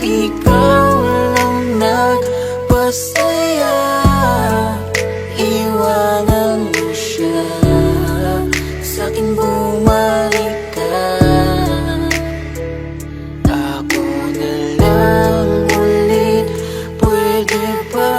ikaw lang nagpasaya. Iwanan mo siya, sa'kin bumalik ka. Ako na lang ulit, pwede ba?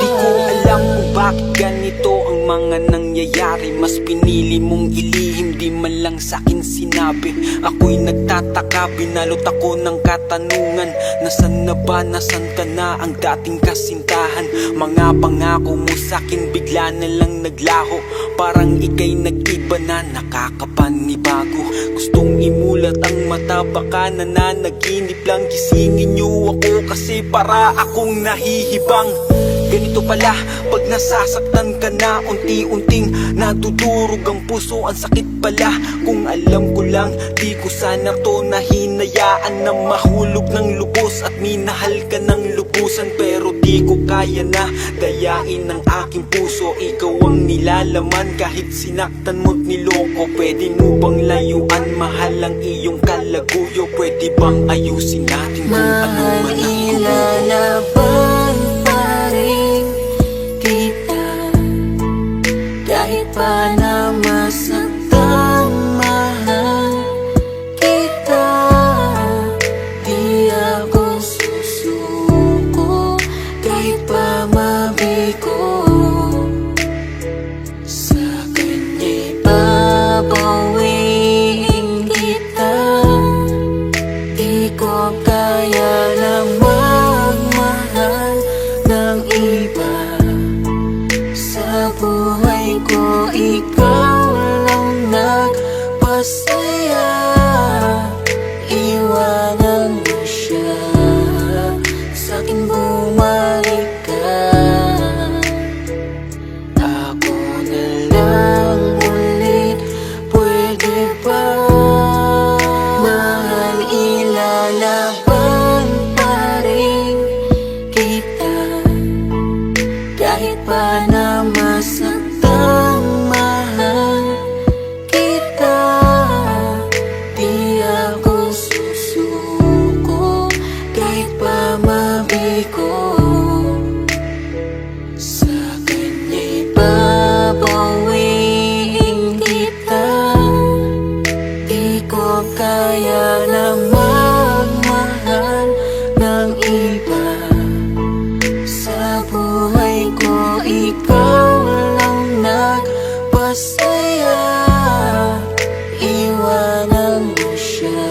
Di ko alam kung bakit ganito ang mga nangyayari. Mas pinili mong ilihim, di man lang sa'kin sinabi. Ako'y nagtataka, binalot ako ng katanungan. Nasaan na ba, nasaan ka na ang dating kasintahan? Mga pangako mo sa'kin bigla na lang naglaho. Parang ika'y nag-iba na, nakakapanibago. Gustong imulat ang mata, baka nananaginip lang. Gisingin niyo ako kasi para akong nahihibang. Ganito pala pag nasasaktan ka na, unti-unting nadudurog ang puso. Ang sakit pala, kung alam ko lang, di ko sana to nahinayaan na mahulog ng lubos at minahal ka ng lubusan. Pero di ko kaya na dayain ang aking puso. Ikaw ang nilalaman kahit sinaktan mo't niloko. Pwede mo bang layuan, mahal ang iyong kalaguyo? Pwede bang ayusin natin kung ano man ang Ilalaban pa rin kita, kahit pa na masaktan, mahal kita. Di ako susuko, kahit pa mabigo. Sa kanya'y babawiin kita. Di ko kaya lang magmahal ng iba. Sa buhay ko, ikaw lang nagpasaya. Iwanan mo siya, sa'kin bumalik ka. Ako na lang ulit, pwede ba? Mahal, ilalaban pa rin kita, kahit pa na masaktan, mahal kita. Di ako susuko, kahit pa mabigo. Sa kanya'y babawiin kita. Di ko kaya na magmahal ng iba. Sa buhay ko, ikaw lang nagpasaya. Iwanan mo siya,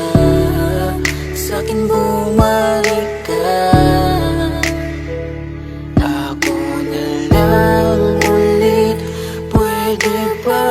sa'kin bumalik ka. Ako na lang ulit, pwede ba?